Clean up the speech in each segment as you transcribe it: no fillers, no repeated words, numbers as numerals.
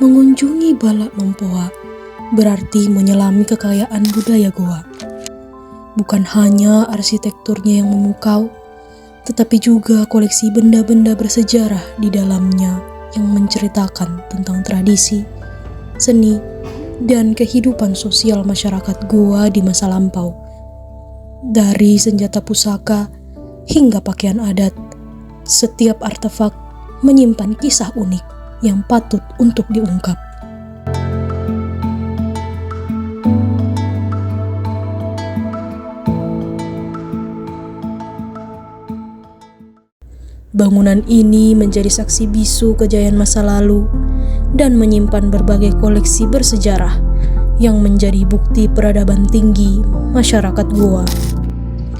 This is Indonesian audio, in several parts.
Mengunjungi Balak Lompoa berarti menyelami kekayaan budaya Goa. Bukan hanya arsitekturnya yang memukau, tetapi juga koleksi benda-benda bersejarah di dalamnya yang menceritakan tentang tradisi, seni, dan kehidupan sosial masyarakat Goa di masa lampau. Dari senjata pusaka hingga pakaian adat, setiap artefak menyimpan kisah unik yang patut untuk diungkap. Bangunan ini menjadi saksi bisu kejayaan masa lalu dan menyimpan berbagai koleksi bersejarah yang menjadi bukti peradaban tinggi masyarakat Goa.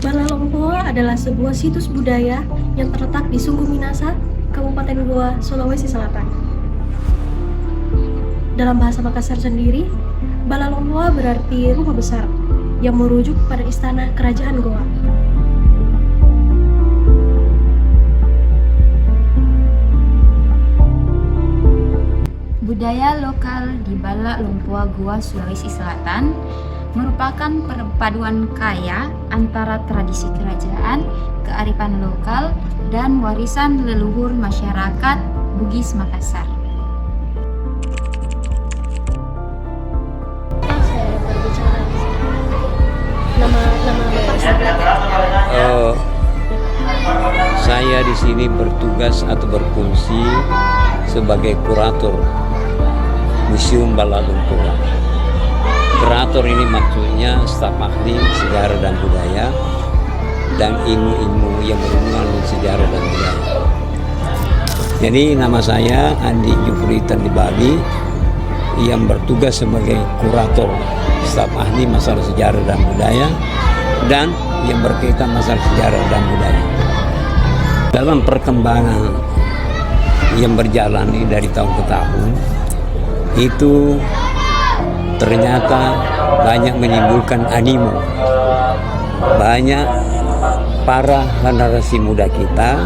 Balak Lompoa adalah sebuah situs budaya yang terletak di Sungguh Minasa, Kabupaten Goa, Sulawesi Selatan. Dalam bahasa Makassar sendiri, Balak Lompoa berarti rumah besar yang merujuk pada istana kerajaan Goa. Budaya lokal di Balak Lompoa, Goa, Sulawesi Selatan merupakan perpaduan kaya antara tradisi kerajaan, kearifan lokal, dan warisan leluhur masyarakat Bugis Makassar. Saya di sini bertugas atau berfungsi sebagai kurator Museum Balak Lompoa. Kurator ini maksudnya staf ahli sejarah dan budaya dan ilmu-ilmu yang berhubungan dengan sejarah dan budaya. Jadi nama saya Andi Jufri Tandibagi yang bertugas sebagai kurator staf ahli masalah sejarah dan budaya dan yang berkaitan masalah sejarah dan budaya. Dalam perkembangan yang berjalan dari tahun ke tahun itu ternyata banyak menimbulkan animo. Banyak para generasi muda kita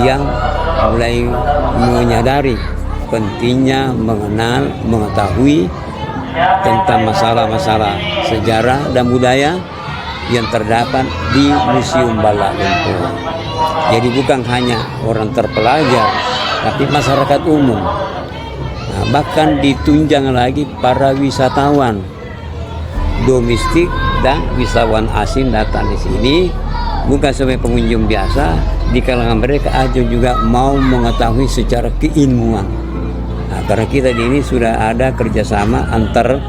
yang mulai menyadari pentingnya mengenal, mengetahui tentang masalah-masalah sejarah dan budaya yang terdapat di Museum Balak Lompoa. Jadi bukan hanya orang terpelajar, tapi masyarakat umum. Bahkan ditunjang lagi para wisatawan domestik dan wisatawan asing datang di sini bukan sebagai pengunjung biasa. Di kalangan mereka ada juga mau mengetahui secara keilmuan. Karena kita di ini sudah ada kerjasama antar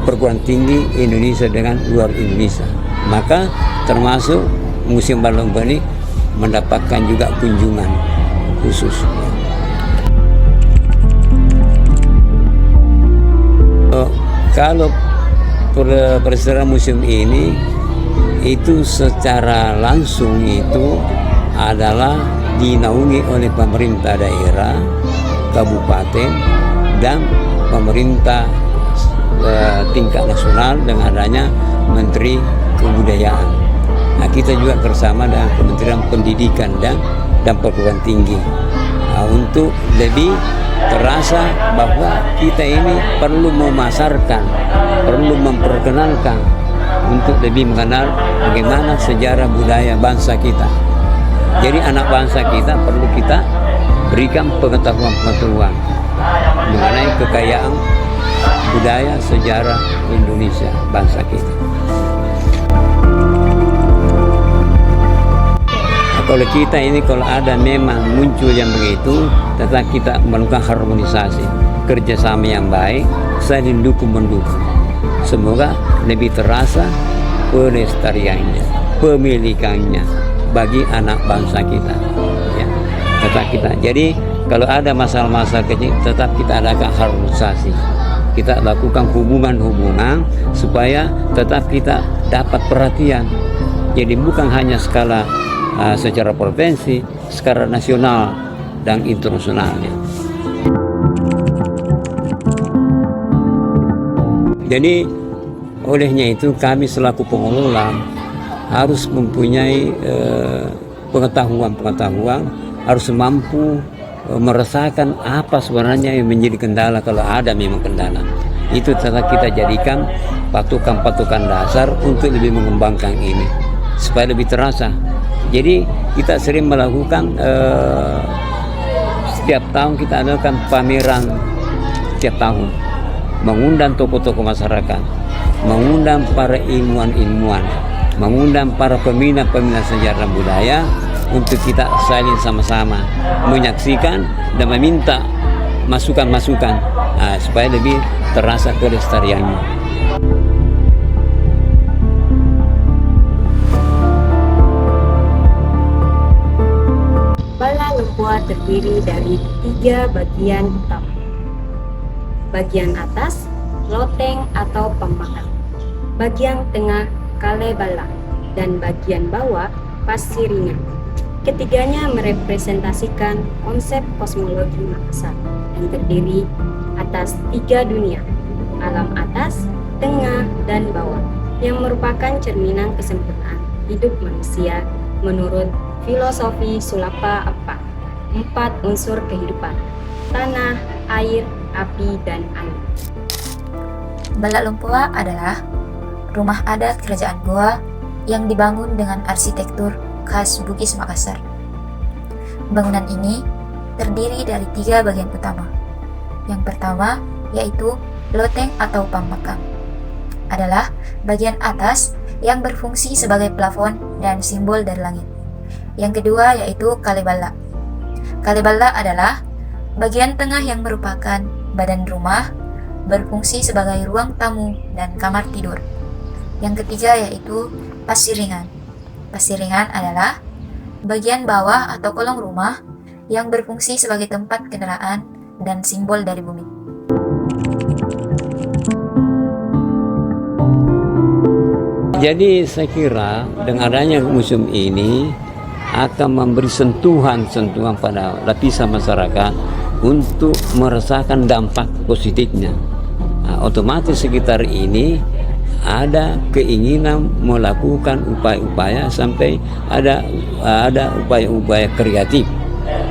perguruan tinggi Indonesia dengan luar Indonesia. Maka termasuk Museum Balak Lompoa ini mendapatkan juga kunjungan khusus. Kalau persejarah museum ini itu secara langsung itu adalah dinaungi oleh pemerintah daerah, kabupaten, dan pemerintah tingkat nasional dengan adanya Menteri Kebudayaan. Nah, kita juga bersama dengan Kementerian Pendidikan dan Perguruan Tinggi untuk lebih terasa bahwa kita ini perlu memasarkan, perlu memperkenalkan untuk lebih mengenal bagaimana sejarah budaya bangsa kita. Jadi anak bangsa kita perlu kita berikan pengetahuan-pengetahuan mengenai kekayaan budaya sejarah Indonesia bangsa kita. Kalau kita ini kalau ada memang muncul yang begitu, tetap kita melakukan harmonisasi, kerjasama yang baik, saling mendukung. Semoga lebih terasa pelestariannya, pemilikannya bagi anak bangsa kita. Ya, tetap kita. Jadi kalau ada masalah-masalah kecil, tetap kita adakan harmonisasi. Kita lakukan hubungan-hubungan supaya tetap kita dapat perhatian. Jadi bukan hanya skala secara provinsi, skala nasional dan internasionalnya. Jadi olehnya itu kami selaku pengelola harus mempunyai pengetahuan, harus mampu merasakan apa sebenarnya yang menjadi kendala, kalau ada memang kendala. Itu tetap kita jadikan patokan-patokan dasar untuk lebih mengembangkan ini supaya lebih terasa. Jadi kita sering melakukan setiap tahun kita adakan pameran setiap tahun, mengundang tokoh-tokoh masyarakat, mengundang para ilmuwan-ilmuwan, mengundang para peminat-peminat sejarah budaya untuk kita saling sama-sama menyaksikan dan meminta masukan-masukan supaya lebih terasa kelestariannya. Bala Lempua terdiri dari 3 bagian utama. Bagian atas, loteng atau pembakar. Bagian tengah, kale bala. Dan bagian bawah, pasiringan. Ketiganya merepresentasikan konsep kosmologi Makassar yang terdiri atas 3 dunia, alam atas, tengah, dan bawah, yang merupakan cerminan kesempurnaan hidup manusia menurut filosofi Sulapa Apa, 4 unsur kehidupan: tanah, air, api, dan angin. Bala Lempua adalah rumah adat kerajaan Goa yang dibangun dengan arsitektur khas Bugis Makassar. Bangunan ini terdiri dari 3 bagian utama. Yang pertama yaitu loteng atau pambakang. Adalah bagian atas yang berfungsi sebagai plafon dan simbol dari langit. Yang kedua yaitu kalebala. Kalebala adalah bagian tengah yang merupakan badan rumah, berfungsi sebagai ruang tamu dan kamar tidur. Yang ketiga yaitu pasiringan. Pasiringan adalah bagian bawah atau kolong rumah yang berfungsi sebagai tempat kendaraan dan simbol dari bumi. Jadi saya kira dengan adanya museum ini akan memberi sentuhan-sentuhan pada lapisan masyarakat untuk merasakan dampak positifnya. Otomatis sekitar ini ada keinginan melakukan upaya-upaya sampai ada upaya-upaya kreatif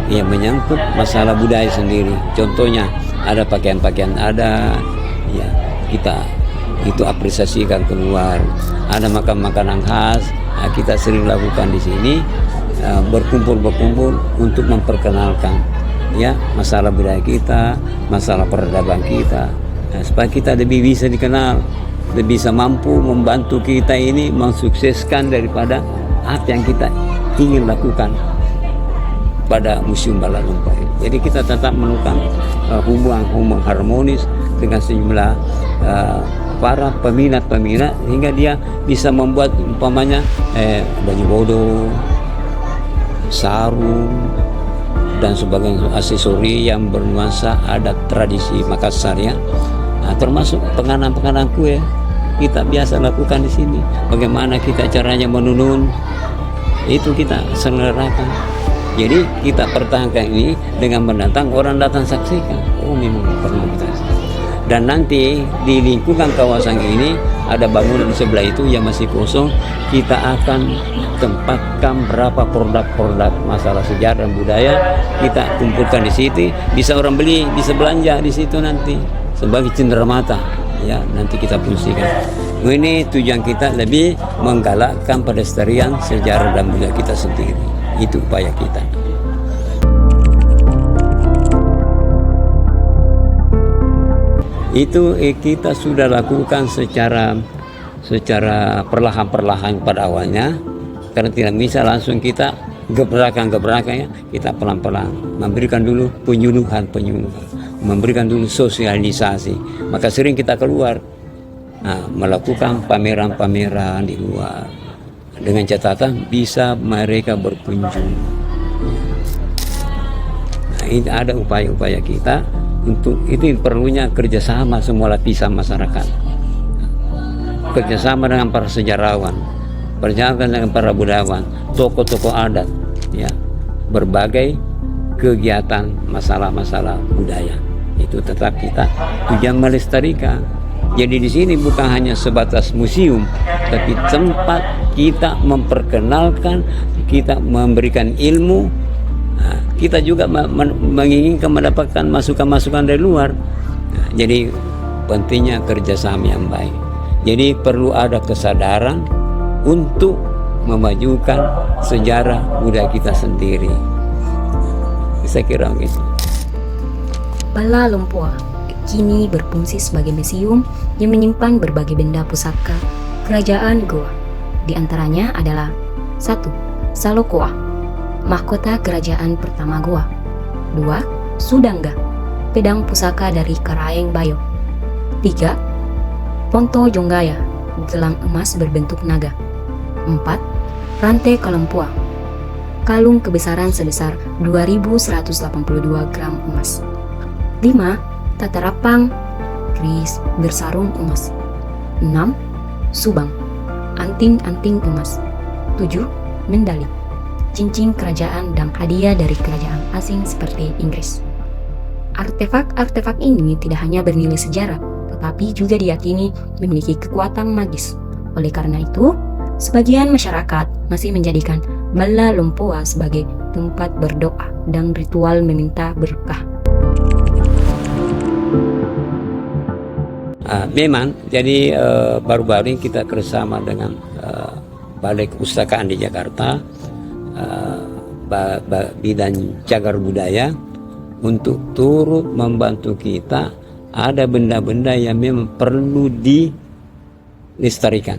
yang menyangkut masalah budaya sendiri. Contohnya ada pakaian-pakaian ada, ya kita itu apresiasikan keluar. Ada makan-makanan khas, kita sering lakukan di sini, berkumpul untuk memperkenalkan ya masalah budaya kita, masalah peradaban kita, supaya kita lebih bisa dikenal, lebih bisa mampu membantu kita ini mensukseskan daripada apa yang kita ingin lakukan pada Museum Bala Lempua. Jadi kita tetap menemukan hubungan harmonis dengan sejumlah para peminat-peminat hingga dia bisa membuat umpamanya baju bodoh, sarung, dan sebagainya aksesori yang bernuansa adat tradisi Makassar ya. Termasuk penganan-penganan kue kita biasa lakukan di sini. Bagaimana kita caranya menunun, itu kita selenggarakan. Jadi kita pertahankan ini dengan mendatang orang datang saksikan. Oh memang perlu kita. Dan nanti di lingkungan kawasan ini ada bangunan di sebelah itu yang masih kosong. Kita akan tempatkan berapa produk-produk masalah sejarah dan budaya, kita kumpulkan di situ. Bisa orang beli, bisa belanja di situ nanti sebagai cenderamata. Ya, nanti kita fungsikan. Ini tujuan kita lebih menggalakkan pelestarian sejarah dan budaya kita sendiri. Itu upaya kita. Itu kita sudah lakukan secara perlahan-perlahan pada awalnya, karena tidak bisa langsung kita gebrakan ya, kita pelan-pelan memberikan dulu penyuluhan, memberikan dulu sosialisasi. Maka sering kita keluar melakukan pameran-pameran di luar dengan catatan bisa mereka berkunjung. Ini ada upaya-upaya kita untuk itu. Perlunya kerjasama semua lapisan masyarakat, kerjasama dengan para sejarawan, kerjasama dengan para budayawan, tokoh-tokoh adat, ya, berbagai kegiatan masalah-masalah budaya itu tetap kita tujuan melestarikan. Jadi di sini bukan hanya sebatas museum, tapi tempat kita memperkenalkan, kita memberikan ilmu, kita juga menginginkan mendapatkan masukan-masukan dari luar. Nah, jadi pentingnya kerjasama yang baik. Jadi perlu ada kesadaran untuk memajukan sejarah budaya kita sendiri. Saya kira gitu. Bala Lumpua kini berfungsi sebagai museum yang menyimpan berbagai benda pusaka kerajaan Goa. Di antaranya adalah 1. Salokoa, mahkota kerajaan pertama Goa. 2. Sudangga, pedang pusaka dari Karaeng Bayo. 3. Ponto Jonggaya, gelang emas berbentuk naga. 4. Rantai Kalempua, kalung kebesaran sebesar 2182 gram emas. 5. Tatarapang keris bersarung emas. 6. Subang, anting-anting emas. 7. Mendali, cincin kerajaan dan hadiah dari kerajaan asing seperti Inggris. Artefak-artefak ini tidak hanya bernilai sejarah, tetapi juga diyakini memiliki kekuatan magis. Oleh karena itu, sebagian masyarakat masih menjadikan Bala Lumpua sebagai tempat berdoa dan ritual meminta berkah. Memang, jadi baru-baru ini kita kerjasama dengan Balai Kepustakaan di Jakarta, bidang cagar budaya, untuk turut membantu kita. Ada benda-benda yang memang perlu dilestarikan.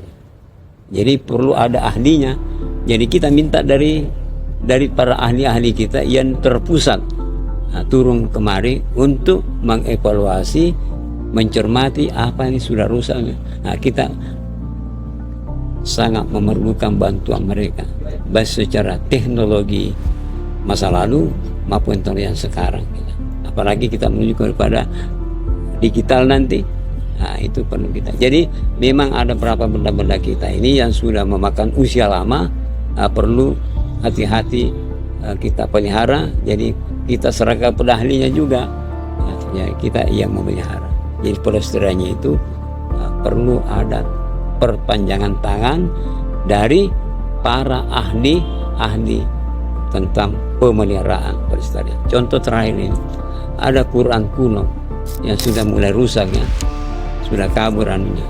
Jadi perlu ada ahlinya. Jadi kita minta dari para ahli-ahli kita yang terpusat turun kemari untuk mengevaluasi, mencermati apa yang sudah rusak. Nah, kita sangat memerlukan bantuan mereka, baik secara teknologi masa lalu maupun teknologi sekarang. Apalagi kita menuju kepada digital nanti, nah itu perlu kita. Jadi memang ada beberapa benda-benda kita ini yang sudah memakan usia lama, perlu hati-hati kita pelihara. Jadi kita serahkan pada ahlinya juga, ya, kita yang memelihara. Jadi pelestariannya itu perlu ada perpanjangan tangan dari para ahli tentang pemeliharaan pelestarian. Contoh terakhir ini, ada Quran kuno yang sudah mulai rusak, ya, sudah kabur anunya.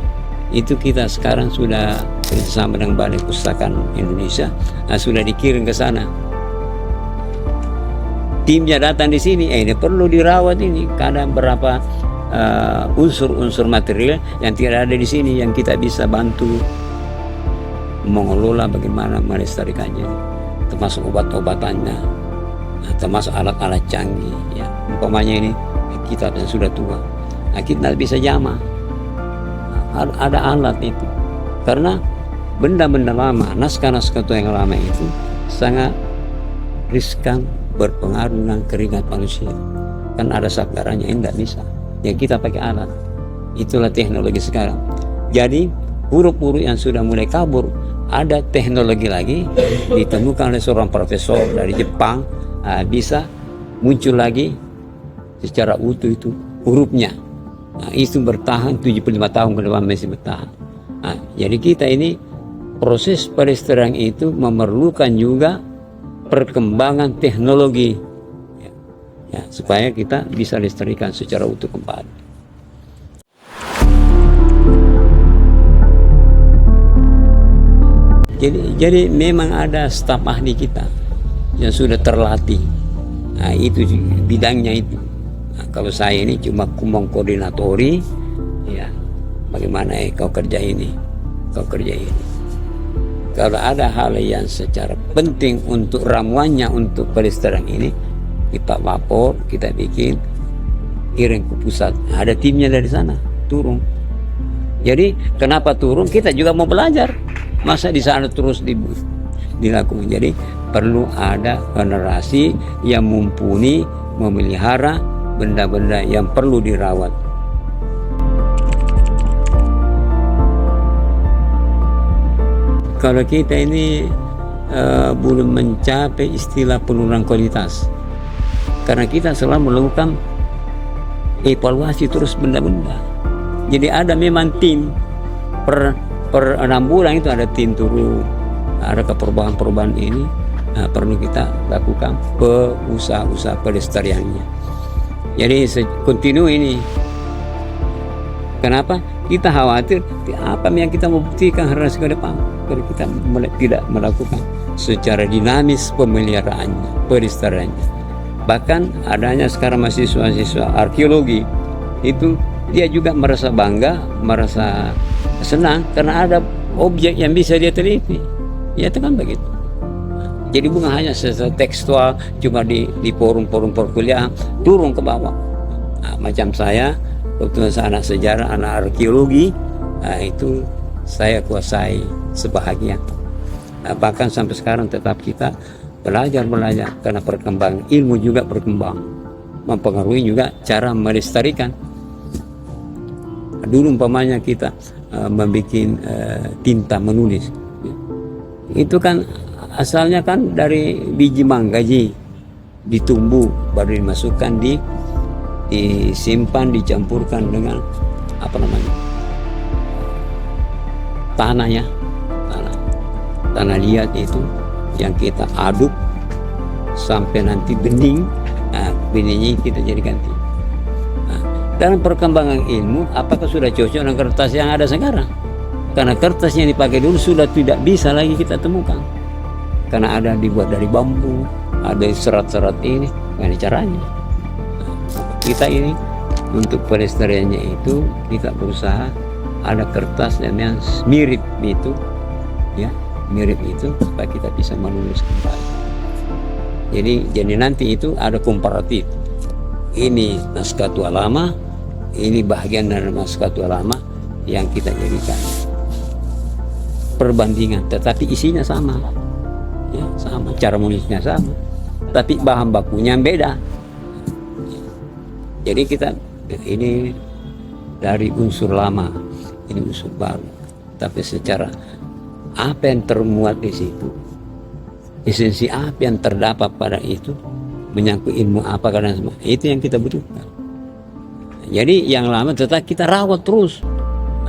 Itu kita sekarang sudah bersama dengan Balai Kepustakaan Indonesia, sudah dikirim ke sana. Timnya datang di sini, ini perlu dirawat ini. Kadang berapa unsur-unsur material yang tidak ada di sini yang kita bisa bantu mengelola bagaimana melestarikannya, termasuk obat-obatannya, termasuk alat-alat canggih, ya. Umpamanya ini kita yang sudah tua, kita bisa jamah, ada alat itu, karena benda-benda lama, naskah-naskah yang lama itu sangat riskan, berpengaruh dengan keringat manusia, kan ada sakarannya, tidak bisa. Ya kita pakai alat. Itulah teknologi sekarang. Jadi huruf-huruf yang sudah mulai kabur, ada teknologi lagi ditemukan oleh seorang profesor dari Jepang, bisa muncul lagi secara utuh itu hurufnya. Itu bertahan 75 tahun ke depan masih bertahan. Jadi kita ini proses pelestarian itu memerlukan juga perkembangan teknologi, ya, supaya kita bisa lestarikan secara utuh kembali. Jadi memang ada staf ahli kita yang sudah terlatih. Itu bidangnya itu. Kalau saya ini cuma mengkoordinatori, ya, bagaimana kau kerja ini, kau kerja ini. Kalau ada hal yang secara penting untuk ramuannya untuk pelestarian ini, kita lapor, kita bikin, kirim ke pusat. Ada timnya dari sana, turun. Jadi kenapa turun? Kita juga mau belajar. Masa di sana terus dilakukan. Jadi perlu ada generasi yang mumpuni memelihara benda-benda yang perlu dirawat. Kalau kita ini belum mencapai istilah penurunan kualitas, karena kita selalu melakukan evaluasi terus benda-benda. Jadi ada memang tim per 6 bulan itu ada tim turun, ada perubahan-perubahan ini. perlu kita lakukan usaha-usaha pelestariannya. Jadi kontinu ini. Kenapa? Kita khawatir apa yang kita membuktikan generasi ke depan kalau kita tidak melakukan secara dinamis pemeliharaannya, pelestariannya. Bahkan adanya sekarang mahasiswa arkeologi itu dia juga merasa bangga, merasa senang karena ada objek yang bisa dia teliti. Ya itu kan begitu. Jadi bukan hanya secara tekstual cuma di forum-forum perkuliahan, turun ke bawah. Nah, macam saya waktu anak sejarah, anak arkeologi, itu saya kuasai sebahagian. Bahkan sampai sekarang tetap kita belajar karena perkembangan ilmu juga berkembang, mempengaruhi juga cara melestarikan. Dulu umpamanya kita membuat tinta menulis, itu kan asalnya kan dari biji manggaji, ditumbuh baru dimasukkan disimpan, dicampurkan dengan tanah liat itu yang kita aduk sampai nanti bening. Beningnya kita jadikan tinta. Dalam perkembangan ilmu, apakah sudah cocok dengan kertas yang ada sekarang? Karena kertas yang dipakai dulu sudah tidak bisa lagi kita temukan, karena ada dibuat dari bambu, ada serat-serat ini. Ini caranya. Kita ini untuk pelestariannya itu kita berusaha ada kertas yang mirip itu, ya mirip itu supaya kita bisa menulis kembali. Jadi nanti itu ada komparatif. Ini naskah tua lama, ini bagian dari naskah tua lama yang kita jadikan perbandingan, tetapi isinya sama, ya sama, cara menulisnya sama, tapi bahan bakunya beda. Jadi kita ini dari unsur lama, ini unsur baru, tapi secara apa yang termuat di situ, esensi apa yang terdapat pada itu, menyangkut ilmu apa karena semua itu yang kita butuhkan. Jadi yang lama tetap kita rawat terus,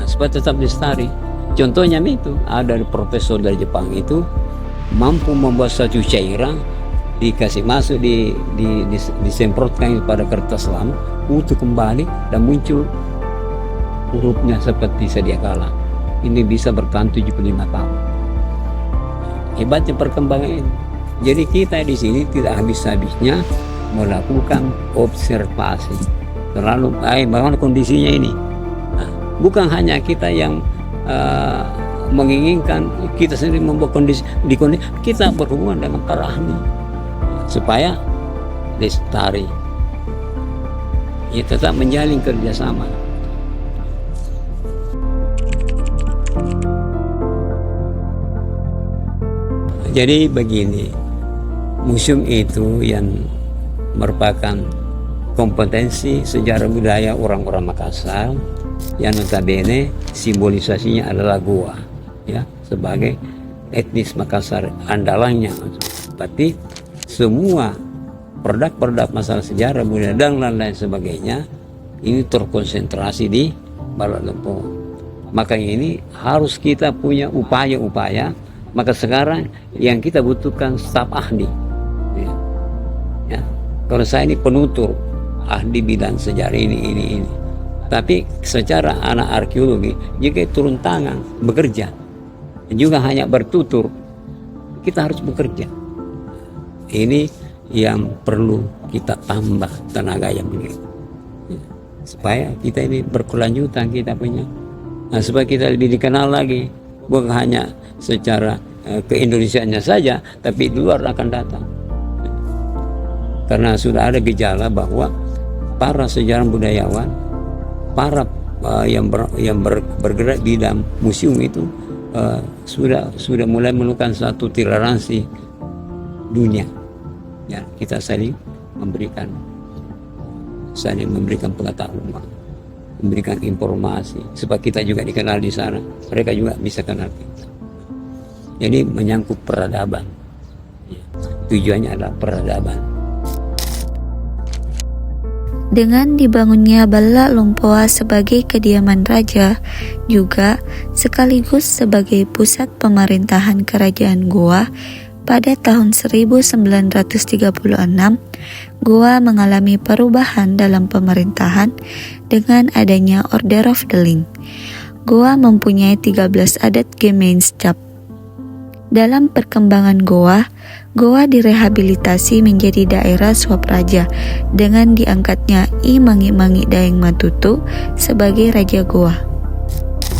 supaya tetap lestari. Contohnya itu ada profesor dari Jepang itu mampu membuat satu cairan, dikasih masuk disemprotkan pada kertas lama, utuh kembali dan muncul hurufnya seperti sedia kala. Ini bisa bertahan 75 tahun. Hebatnya perkembangan ini. Jadi kita di sini tidak habis-habisnya melakukan observasi. Terlalu bagaimana kondisinya ini. Nah, bukan hanya kita yang menginginkan, kita sendiri membuat kondisi kita berhubungan dengan para ahli supaya lestari, ya tetap menjalin kerjasama. Jadi begini, museum itu yang merupakan kompetensi sejarah budaya orang-orang Makassar yang notabene simbolisasinya adalah goa, ya, sebagai etnis Makassar andalannya. Berarti semua produk-produk masalah sejarah budaya dan lain-lain sebagainya ini terkonsentrasi di Balak Lempo. Makanya ini harus kita punya upaya-upaya. Maka sekarang yang kita butuhkan staf ahli, ya. Kalau saya ini penutur ahli bidang sejarah ini. Tapi secara anak arkeologi juga turun tangan bekerja, juga hanya bertutur, kita harus bekerja. Ini yang perlu kita tambah tenaga yang begitu, ya. Supaya kita ini berkelanjutan kita punya, supaya kita lebih dikenal lagi, bukan hanya secara keindonesiaannya saja, tapi di luar akan datang. Karena sudah ada gejala bahwa para sejarawan budayawan, para yang bergerak di dalam museum itu sudah mulai menemukan satu toleransi dunia. Ya, kita saling memberikan pengetahuan, memberikan informasi supaya kita juga dikenal di sana, mereka juga bisa kenal kita. Jadi menyangkut peradaban, ya, tujuannya adalah peradaban. Dengan dibangunnya Balak Lompoa sebagai kediaman raja, juga sekaligus sebagai pusat pemerintahan kerajaan Goa, pada tahun 1936, Goa mengalami perubahan dalam pemerintahan dengan adanya Order of the Ling. Goa mempunyai 13 adat Gemeinschaft. Dalam perkembangan Goa direhabilitasi menjadi daerah swapraja dengan diangkatnya I Mangi Daeng Matutu sebagai Raja Goa.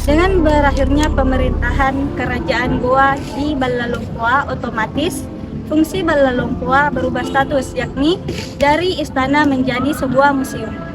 Dengan berakhirnya pemerintahan kerajaan Goa di Balla Longpoa, otomatis fungsi Balla Longpoa berubah status, yakni dari istana menjadi sebuah museum.